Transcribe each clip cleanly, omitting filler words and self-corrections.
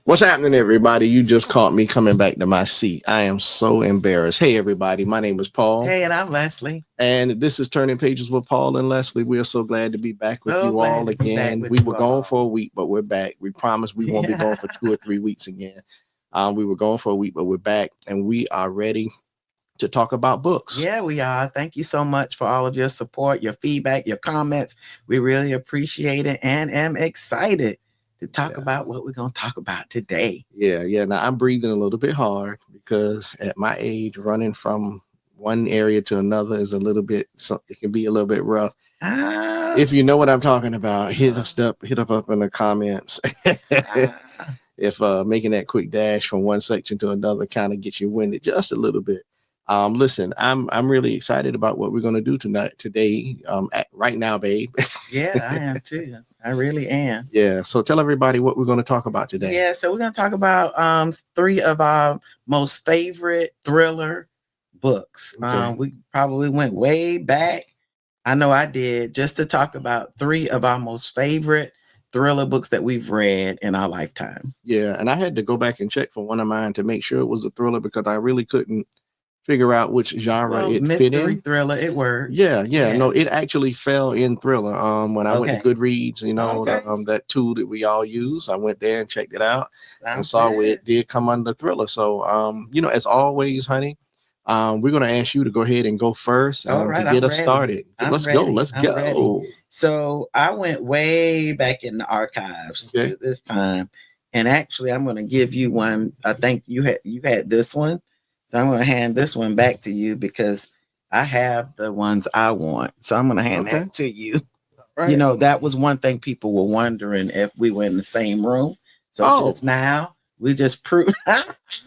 What's happening, everybody? You just caught me coming back to my seat. I am so embarrassed. Hey, everybody. My name is Paul, Hey, and I'm Lesley. and this is Turning Pages with Paul and Lesley. We are so glad to be back with So you glad all to be back again. with We were you gone all. for a week, but we're back. We promise we won't be Yeah. gone for 2 or 3 weeks again. We were gone for a week, but we're back, and we are ready to talk about books. Yeah, we are. Thank you so much for all of your support, your feedback, your comments. We really appreciate it and am excited to talk Yeah. about what we're going to talk about today. Yeah. Now I'm breathing a little bit hard because at my age, running from one area to another is a little bit. It can be a little bit rough. Ah, If you know what I'm talking about, hit us up in the comments. ah. If making that quick dash from one section to another kind of gets you winded just a little bit. Listen, I'm really excited about what we're going to do today. Right now, babe. Yeah, I am too. I really am. Yeah. So tell everybody what we're going to talk about today. Yeah, so we're going to talk about three of our most favorite thriller books. Okay. We probably went way back. I know I did, just to talk about three of our most favorite thriller books that we've read in our lifetime. Yeah, and I had to go back and check for one of mine to make sure it was a thriller because I really couldn't figure out which genre Well, it fit mystery in. thriller, it works. Yeah, Yeah. no, it actually fell in thriller. When I went to Okay. Goodreads, Okay. that tool that we all use, I went there and checked it out and Sounds saw where good. it did come under thriller. So, as always, honey, we're gonna ask you to go ahead and go first All to right, get I'm us ready. started. I'm Let's go. ready. Let's I'm ready. go. So I went way back in the archives Okay. to this time. And actually I'm gonna give you one. I think you had this one. So I'm gonna hand this one back to you because I have the ones I want. So I'm gonna hand Okay. that to you. Right. That was one thing people were wondering if we were in the same room. So Oh, just now we just proved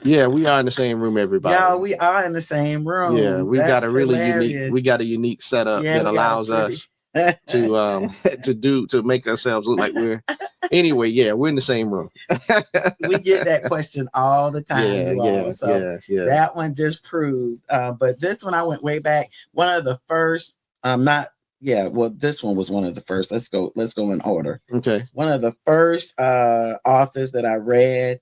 yeah, we are in the same room, everybody. y'all, we are in the same Yeah, room. we've got That's a really unique hilarious. we got a unique setup Yeah, that we got a allows pretty us to to make ourselves look like we're anyway, yeah, we're in the same room. we get that question all the time, Yeah, you all. yeah, So yeah, yeah. that one just proved. But this one I went way back. One of the first, not yeah, well, this one was one of the first. Let's go in order. Okay. One of the first authors that I read.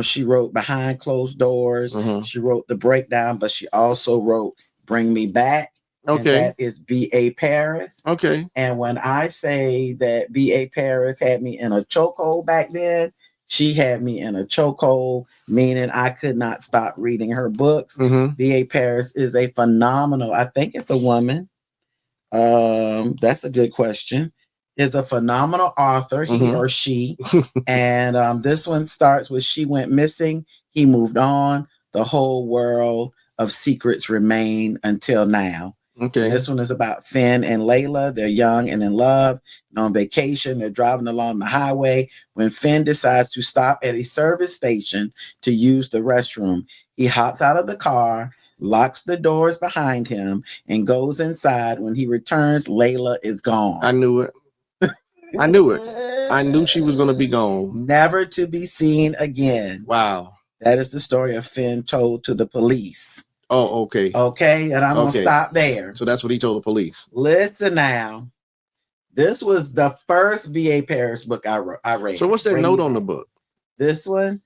She wrote Behind Closed Doors. Hmm. She wrote The Breakdown, but she also wrote Bring Me Back, and Okay. that is B.A. Paris. Okay. And when I say that B.A. Paris had me in a chokehold back then, she had me in a chokehold, meaning I could not stop reading her books. Hmm. B.A. Paris is a phenomenal, I think it's a woman. That's a good question. Is a phenomenal author, he Hmm. or she. And this one starts with she went missing, he moved on, the whole world of secrets remain until now. And Okay. this one is about Finn and Layla. They're young and in love and on vacation. They're driving along the highway when Finn decides to stop at a service station to use the restroom. He hops out of the car, locks the doors behind him, and goes inside. When he returns, Layla is I gone. knew it. I knew it. I knew she was gonna be gone. Never to be seen again. Wow. That is the story of Finn told to the police. Oh, okay. Okay, and I'm going to Okay. stop there. So that's what he told the police. Listen now. This was the first B.A. Paris book I read. So what's that Bring note Me on the Back. book? This one,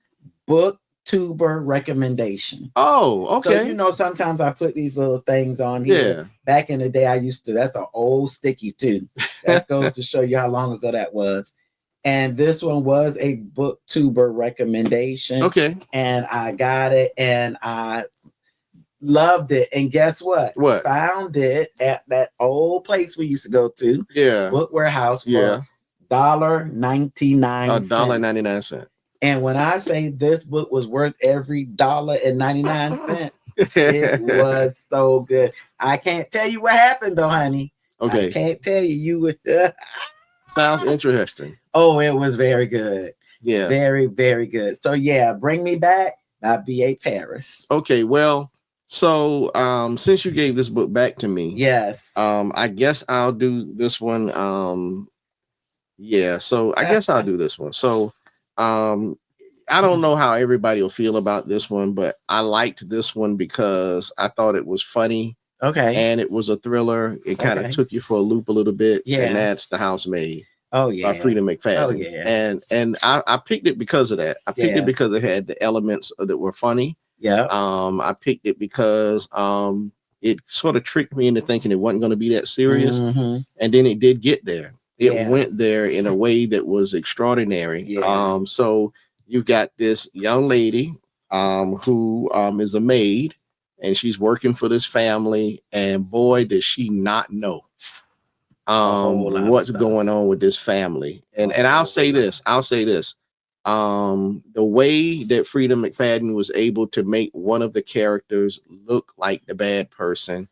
booktuber recommendation. Oh, So okay. sometimes I put these little things on here. Yeah. Back in the day, I used to. That's an old sticky too. That goes to show you how long ago that was. And this one was a booktuber recommendation. Okay. And I got it, and I loved it. And guess what? What? Found it at that old place we used to go to, Yeah. Book Warehouse, Yeah. for $1.99. $1.99. And when I say this book was worth every $1.99, it was so good. I can't tell you what happened though, honey. Okay. I can't tell you. You would. Sounds interesting. Oh, it was very good. Yeah. Very, very good. So yeah, Bring Me Back by B.A. Paris. Okay. Well, so since you gave this book back to me, Yes. I guess I'll do this one. Yeah. So I guess I'll do this one. So I don't know how everybody will feel about this one, but I liked this one because I thought it was funny. Okay. And it was a thriller. It kind of Okay. took you for a loop a little bit. Yeah. And that's The Housemaid. Oh by yeah. Frida Oh McFadden. yeah. And I picked it because of that. I picked Yeah. it because it had the elements that were funny. Yep. I picked it because it sort of tricked me into thinking it wasn't going to be that serious, Mm-hmm. and then it did get there. It Yeah. went there in a way that was extraordinary. Yeah. So you've got this young lady who is a maid, and she's working for this family, and boy, does she not know A whole lot of what's stuff. going on with this family. And A I'll whole say lot. this, the way that Frida McFadden was able to make one of the characters look like the bad person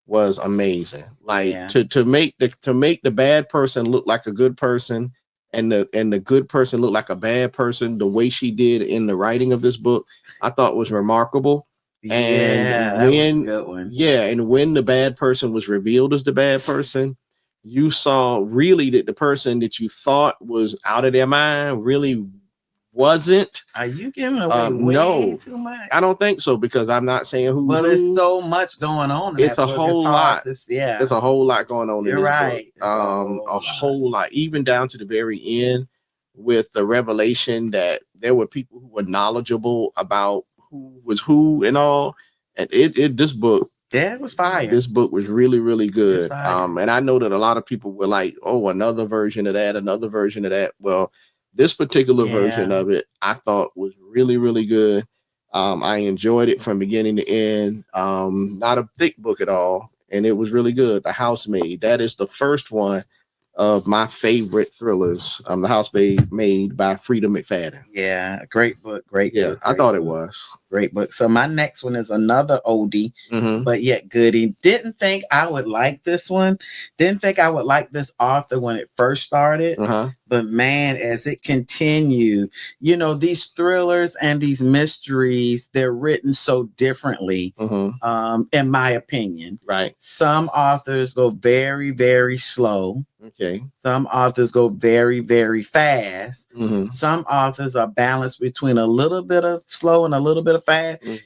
was amazing. Like Yeah. to make the bad person look like a good person, and the good person look like a bad person, the way she did in the writing of this book, I thought was remarkable. And Yeah, that was a when good one. and when the bad person was revealed as the bad person, you saw really that the person that you thought was out of their mind really wasn't. Are you giving away way No, too much? I don't think so, because I'm not saying who's Well, who. there's so much going on in It's that a book. whole It's hard lot. to, yeah. There's a whole lot going on You're in this right. book. A whole lot, even down to the very end, with the revelation that there were people who were knowledgeable about who was who and all. And this book, Yeah, it was fire. this book was really, really It's good. fire. And I know that a lot of people were like, oh, another version of that, another version of that. Well, this particular version Yeah. of it, I thought was really, really good. I enjoyed it from beginning to end. Not a thick book at all, and it was really good. The Housemaid, that is the first one of my favorite thrillers. The Housemaid, made by Frida McFadden. Yeah, great book. Great Yeah, book. I Great thought it book. was. Great book. So my next one is another oldie, Mhm. but yet goodie. Didn't think I would like this one. Didn't think I would like this author when it first started. Uh-huh. But man, as it continued, you know, these thrillers and these mysteries, they're written so differently, Mhm. in my opinion. Right. Some authors go very, very slow. Okay. Some authors go very, very fast. Mhm. Some authors are balanced between a little bit of slow and a little bit of fast. Mhm.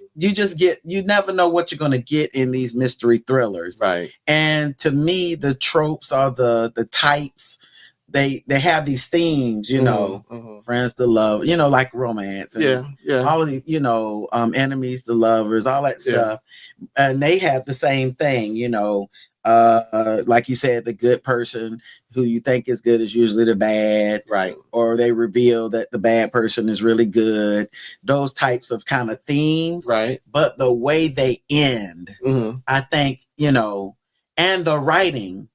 You never know what you're going to get in these mystery thrillers. Right. And to me, the tropes are the types. They have these themes, you know, friends to love, you know, like romance and all of the, you know, enemies to lovers, all that stuff. And they have the same thing, you know, like you said, the good person who you think is good is usually the bad, right? Or they reveal that the bad person is really good. Those types of kind of themes, right? But the way they end, I think, you know, and the writing,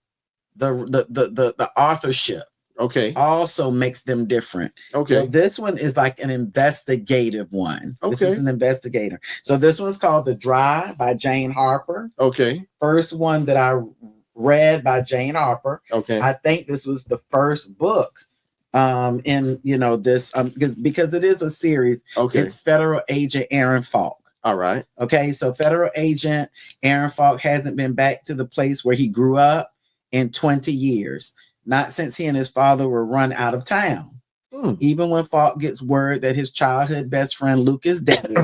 the authorship, okay, also makes them different. Okay, so this one is like an investigative one. This Okay. is an investigator. So this one's called The Dry by Jane Harper. Okay. First one that I read by Jane Harper. Okay. I think this was the first book in, you know, this because it is a series. Okay. It's Federal Agent Aaron Falk. All right. Okay, so Federal Agent Aaron Falk hasn't been back to the place where he grew up in 20 years. Not since he and his father were run out of town. Even when Falk gets word that his childhood best friend Luke is dead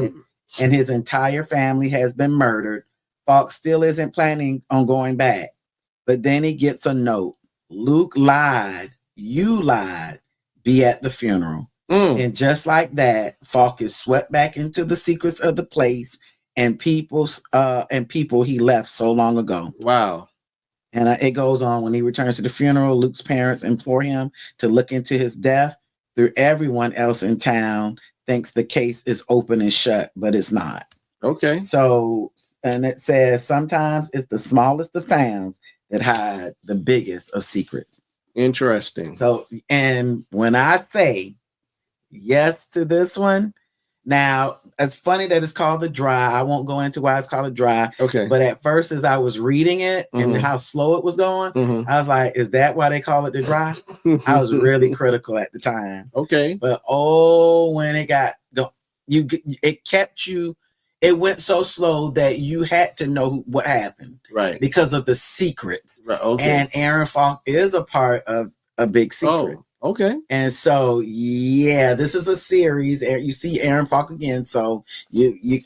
and his entire family has been murdered, Falk still isn't planning on going back. But then he gets a note. Luke lied. You lied. Be at the funeral. And just like that, Falk is swept back into the secrets of the place and people he left so long ago. Wow. And it goes on. When he returns to the funeral, Luke's parents implore him to look into his death. Through everyone else in town thinks the case is open and shut, but it's not. Okay. So, and it says sometimes it's the smallest of towns that hide the biggest of secrets. Interesting. So, and when I say yes to this one, now it's funny that it's called The Dry. I won't go into why it's called The Dry. Okay. But at first, as I was reading it and how slow it was going, I was like, is that why they call it The Dry? I was really critical at the time. Okay. But when it got it kept you. It went so slow that you had to know what happened, right? Because of the secret. Right. Okay. And Aaron Falk is a part of a big secret. Oh. Okay. And so, yeah, this is a series. You see Aaron Falk again. So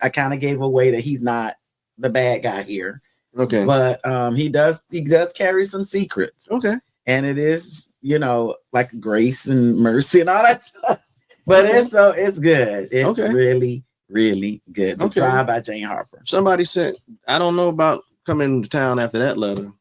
I kind of gave away that he's not the bad guy here. Okay. But he does carry some secrets. Okay. and it is, like grace and mercy and all that stuff. But Okay. it's good. It's Okay. really, really good. The Okay. Drive by Jane Harper. Somebody said, I don't know about coming to town after that letter.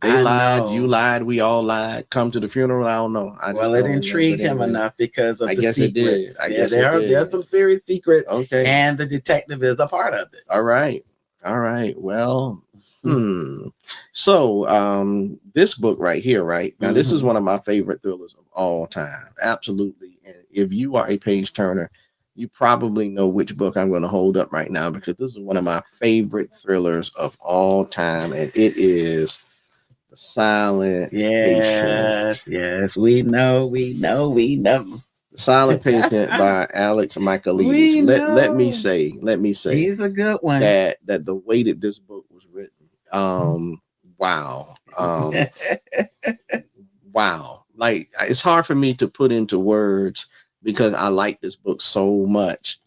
They I lied, you know. lied, we all lied. Come to the funeral, I don't know. I just Well, it don't know. intrigued But him anyway, enough because of I the guess it did. secrets. I Yeah, guess it there's did. some serious secrets, Okay. and the detective is a part of it. All right. All right. Well, So this book right here, right? Now, this is one of my favorite thrillers of all time. Absolutely. And if you are a page turner, you probably know which book I'm going to hold up right now because this is one of my favorite thrillers of all time, and it is The Silent Patient. Yes, we know. The Silent Patient by Alex Michaelides. We Let me know. say He's a good one. that the way that this book was written, wow, wow. Like it's hard for me to put into words because I like this book so much.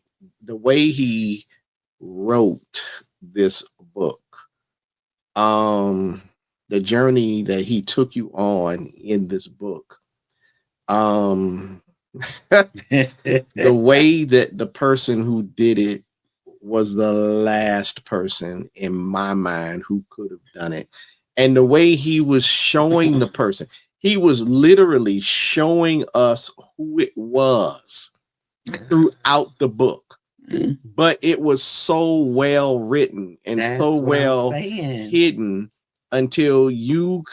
The way he wrote this book, um, the journey that he took you on in this book, um, the way that the person who did it was the last person in my mind who could have done it. And the way he was showing the person, he was literally showing us who it was throughout the book. But it was so well written and That's so what I'm well saying. hidden until you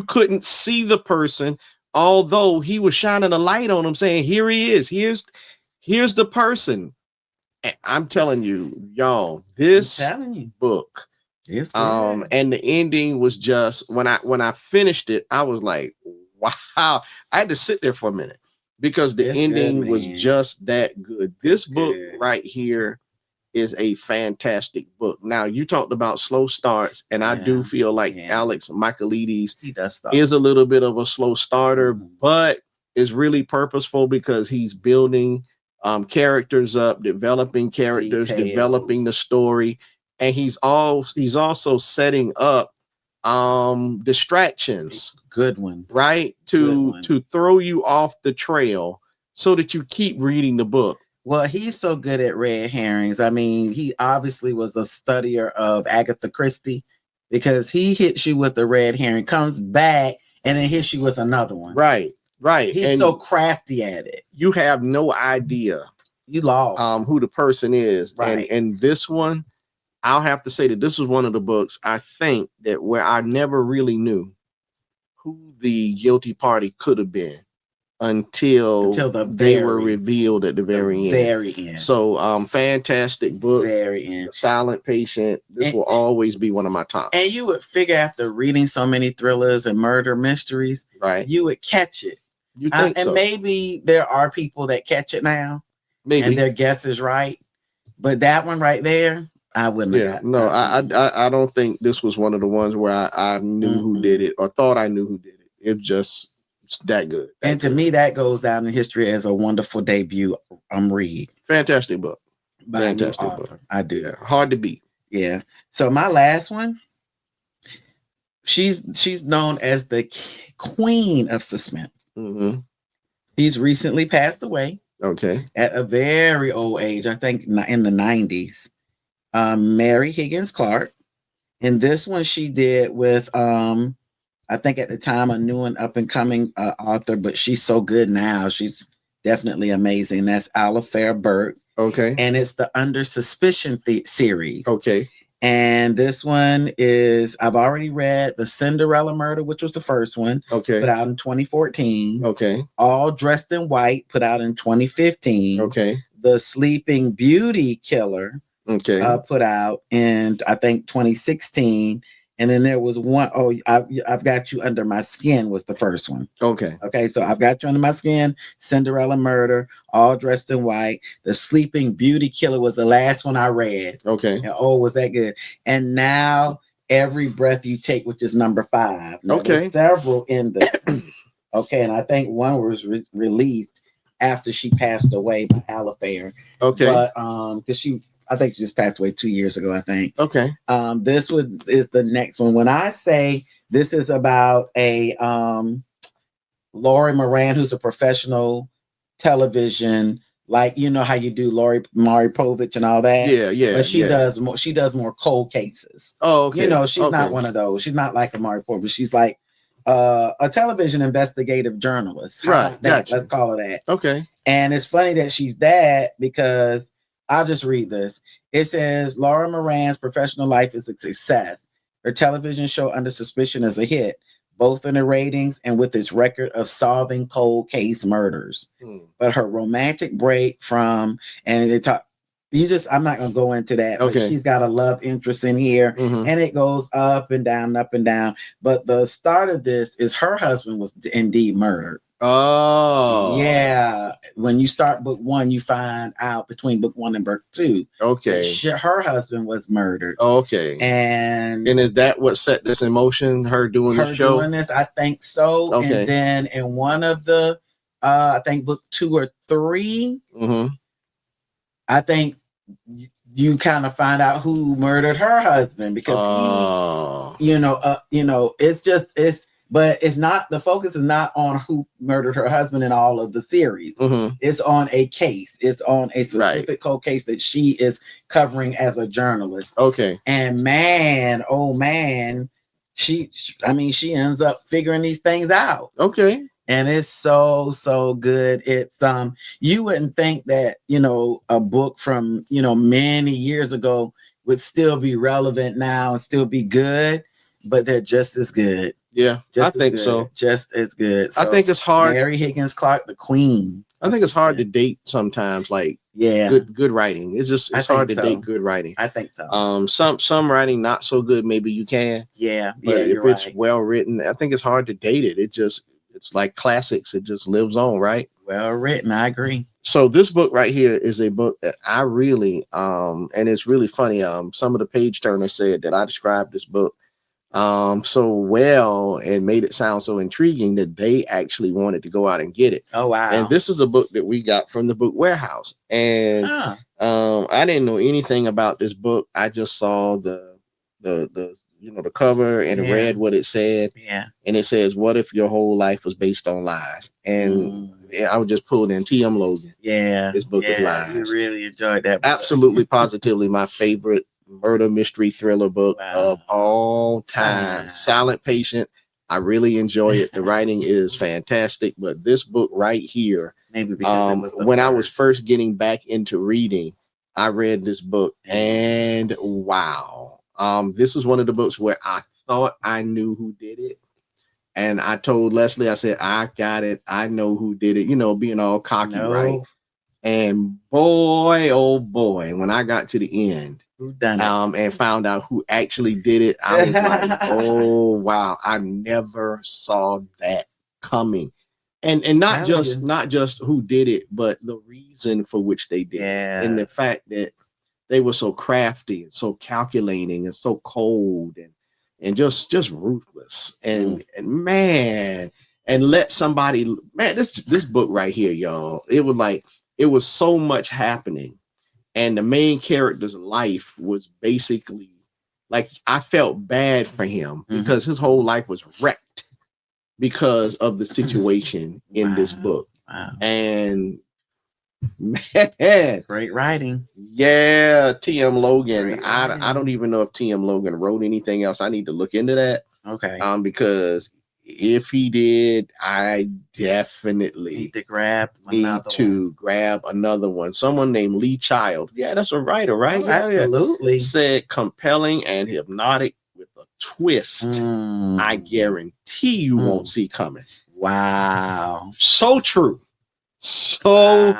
couldn't see the person, although he was shining a light on him saying, here he is, here's the person. And I'm telling you, y'all, this book, It's good. and the ending was just when I finished it, I was like, wow. I had to sit there for a minute because the It's ending good, was man. just that good. This book good. right here is a fantastic book. Now, you talked about slow starts, and I do feel like Alex Michaelides He does stuff. is a little bit of a slow starter, but is really purposeful because he's building characters up, developing characters, developing the story, and he's also setting up distractions, good ones, right? To throw you off the trail so that you keep reading the book. Well, he's so good at red herrings. I mean, he obviously was a studier of Agatha Christie because he hits you with a red herring, comes back, and then hits you with another one. Right. He's and so crafty at it. You have no idea you lost who the person is. Right. And this one, I'll have to say that this was one of the books I think that where I never really knew who the guilty party could have been until they were revealed at the very end. So fantastic book. Very end. The Silent Patient. This will always be one of my top. And you would figure after reading so many thrillers and murder mysteries, right, you would catch it. You think and so? Maybe there are people that catch it now. Maybe. And their guess is right. But that one right there, I wouldn't have gotten. No, I don't think this was one of the ones where I knew who did it or thought I knew who did it. It's just that good. And to me, that goes down in history as a wonderful debut read. Fantastic book. By fantastic a new author. Book. I do. Yeah, hard to beat. Yeah. So my last one, she's known as the queen of suspense. She's recently passed away. Okay. At a very old age, I think in the 90s. Mary Higgins Clark. And this one she did with I think at the time a new and up and coming author, but she's so good now. She's definitely amazing. That's Alifair Burke. Okay. And it's the Under Suspicion series. Okay. And this one is, I've already read The Cinderella Murder, which was the first one. Okay. Put out in 2014. Okay. All Dressed in White, put out in 2015. Okay. The Sleeping Beauty Killer. Okay. Put out in, I think, 2016. And then there was one, I've Got You Under My Skin was the first one. Okay. Okay, so I've Got You Under My Skin, Cinderella Murder, All Dressed in White. The Sleeping Beauty Killer was the last one I read. Okay. And was that good? And now Every Breath You Take, which is number 5. Now, okay. There's several in there. Okay, and I think one was released after she passed away by Alifair. Okay. But because I think she just passed away 2 years ago, I think. Okay. This one is the next one. When I say This is about a Lori Moran, who's a professional television, like you know how you do Mari Povich and all that. Yeah, yeah, But she yeah. does more. She does more cold cases. Oh, okay. You know, she's okay. not one of those. She's not like a Mari Povich. She's like a television investigative journalist. How Right. about that? Gotcha. Let's call her that. Okay. And it's funny that she's that because I'll just read this. It says Laura Moran's professional life is a success. Her television show Under Suspicion is a hit, both in the ratings and with its record of solving cold case murders. But her romantic break from, and they talk, I'm not going to go into that, but she's got a love interest in here, and it goes up and down, up and down. But the start of this is her husband was indeed murdered. Oh, yeah. When you start book one, you find out between book one and book two. Okay. Her husband was murdered. Okay. And is that what set this in motion? Her doing the show? Doing this, I think so. Okay. And then in one of the, I think book 2 or 3, I think you kind of find out who murdered her husband because but it's not, the focus is not on who murdered her husband in all of the series. It's on a case. It's on a specific cold case that she is covering as a journalist. Okay. And man, oh man, she ends up figuring these things out. Okay. And it's so good. It's you wouldn't think that, a book from, many years ago would still be relevant now and still be good, but they're just as good. Yeah, I think so. Just as good. So, I think it's hard. Mary Higgins Clark, the queen. I think it's hard to date sometimes. Like, good writing. It's hard to date good writing. I think so. Some writing not so good. Maybe you can. Yeah, but if it's well written, I think it's hard to date it. It's like classics. It just lives on, right? Well written. I agree. So this book right here is a book that I really and it's really funny. Some of the page turners said that I described this book so well and made it sound so intriguing that they actually wanted to go out and get it. Oh wow. And this is a book that we got from the book warehouse. And I didn't know anything about this book. I just saw the cover and read what it said. Yeah. And it says, "What if your whole life was based on lies?" And I would just pull in T.M. Logan. Yeah. This book of lies. You really enjoyed that book. Absolutely, positively my favorite murder mystery thriller book of all time. Silent Patient. I really enjoy it. The writing is fantastic, but this book right here, maybe because it was when I was first getting back into reading, I read this book and wow. This is one of the books where I thought I knew who did it. And I told Lesley, I said, I got it. I know who did it, being all cocky, right? And boy, oh boy, when I got to the end, who done it? And found out who actually did it, I was like, oh wow, I never saw that coming. And not just who did it, but the reason for which they did it. And the fact that they were so crafty and so calculating and so cold and just ruthless. And man, and let somebody, man, this book right here, y'all, it was so much happening. And the main character's life was basically like, I felt bad for him because his whole life was wrecked because of the situation in this book. Wow. And man, great writing. Yeah, T.M. Logan. I don't even know if T.M. Logan wrote anything else. I need to look into that. Okay. Because if he did, I definitely need to grab another one. Someone named Lee Child. Yeah, that's a writer, right? Oh, absolutely. Said compelling and hypnotic with a twist. I guarantee you won't see coming. Wow. So true. So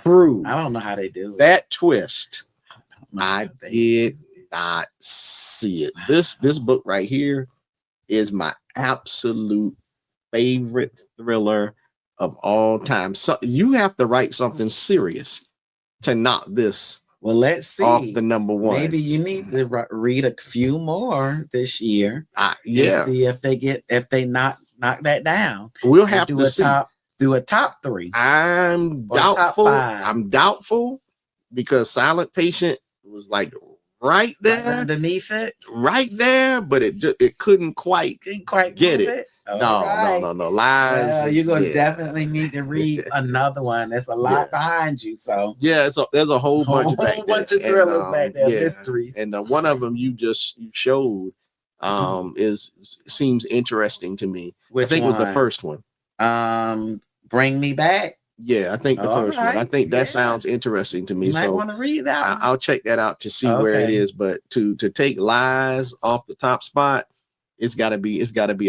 true. I don't know how they do it. That twist. I did not see it. This book right here is my absolute favorite thriller of all time. So you have to write something serious to knock this. Well, let's see. Off the number one. Maybe you need to read a few more this year. Yeah. See if they knock that down. We'll have to see. Do a top 3. I'm doubtful. I'm doubtful because Silent Patient was like right there, right underneath it, right there, but it couldn't quite get it. No. Lies. Well, you're gonna definitely need to read another one. There's a lot behind you, so there's a whole bunch of thrillers back there, mysteries, and one of them you showed seems interesting to me. Which I think one? It was the first one. Bring Me Back. Yeah, I think the first one. I think that sounds interesting to me. You might want to read that one. I'll check that out to see where it is. But to take Lies off the top spot, it's gotta be a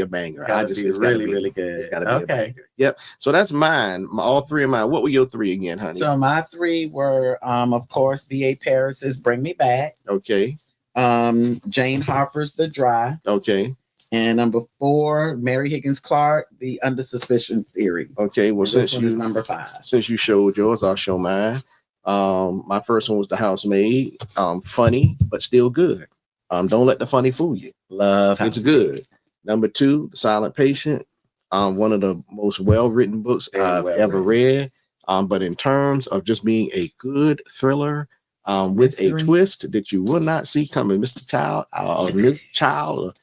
banger. It's really good. It's gotta be a banger. Yep. So that's mine. All three of mine. What were your three again, honey? So my three were of course V.A. Paris's Bring Me Back. Okay. Jane Harper's The Dry. Okay. And number 4, Mary Higgins Clark, The Under Suspicion Theory. Okay, well, since you number 5. Since you showed yours, I'll show mine. My first one was The Housemaid. Funny, but still good. Don't let the funny fool you. Love it's good. Number 2, The Silent Patient. One of the most well-written books I've ever read. But in terms of just being a good thriller, with a twist that you will not see coming, Mr. Child, Miss Child,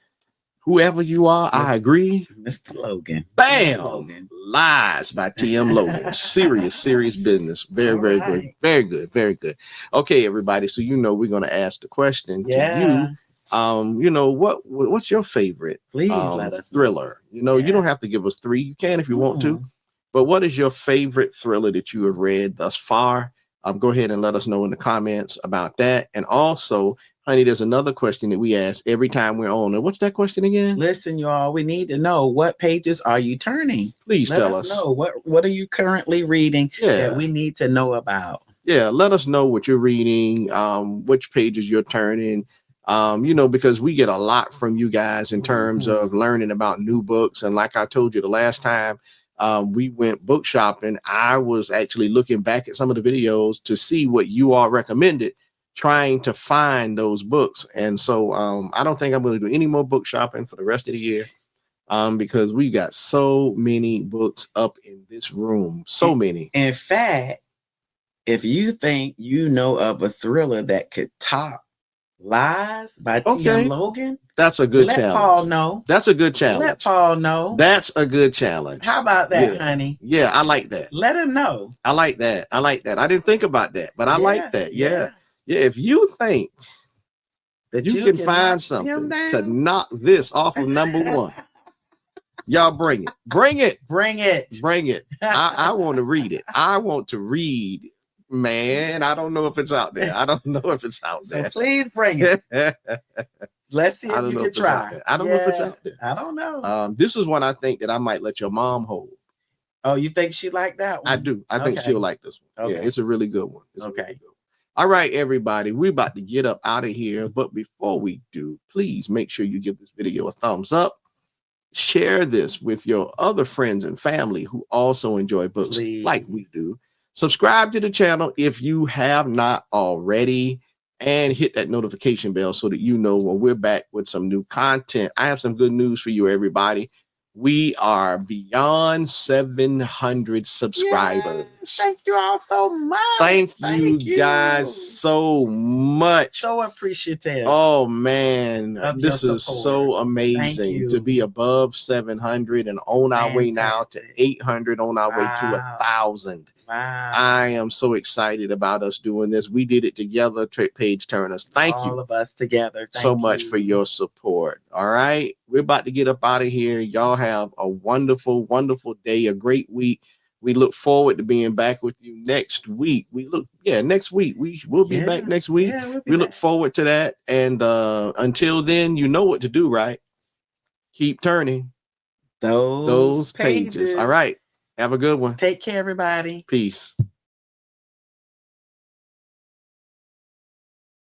whoever you are, I agree. Mr. Logan. Bam! Lies by T.M. Logan. Serious business. Very good. Very good. Okay, everybody. So we're going to ask the question to you. What's your favorite thriller? You don't have to give us 3. You can if you want to. But what is your favorite thriller that you have read thus far? Go ahead and let us know in the comments about that. And also, honey, there's another question that we ask every time we're on. What's that question again? Listen, y'all, we need to know, what pages are you turning? Please tell us. Know what are you currently reading that we need to know about? Yeah, let us know what you're reading, which pages you're turning. Because we get a lot from you guys in terms of learning about new books. And like I told you the last time we went book shopping, I was actually looking back at some of the videos to see what you all recommended, trying to find those books. And so I don't think I'm going to do any more book shopping for the rest of the year, because we got so many books up in this room. So many. In fact, if you think you know of a thriller that could top Lies by T.M. Logan, that's a good challenge. Let Paul know. That's a good challenge. Let Paul know. That's a good challenge. How about that, honey? Yeah, I like that. Let him know. I like that. I didn't think about that, but I like that. Yeah. If you think that you can find something to knock this off of number 1, y'all bring it. I want to read it. I want to read. Man, I don't know if it's out there. So please bring it. Let's see if you can try. I don't know if it's out there. I don't know. This is one I think that I might let your mom hold. Oh, you think she like that one? I do. I think she'll like this one. Okay. Yeah, it's a really good one. Okay. All right, everybody. We're about to get up out of here. But before we do, please make sure you give this video a thumbs up. Share this with your other friends and family who also enjoy books like we do. Subscribe to the channel if you have not already, and hit that notification bell so that you know when we're back with some new content. I have some good news for you, everybody. We are beyond 700 subscribers. Yes, thank you all so much. Thank you guys so much. So appreciative. Oh man, this is so amazing to be above 700 and on our way now to 800, on our way to 1,000. Wow. I am so excited about us doing this. We did it together, Page Turners. Thank you. All of us together. So much for your support. All right. We're about to get up out of here. Y'all have a wonderful, wonderful day, a great week. We look forward to being back with you next week. Next week. We'll be back next week. Yeah, we look forward to that. And until then, you know what to do, right? Keep turning those pages. All right. Have a good one. Take care, everybody. Peace.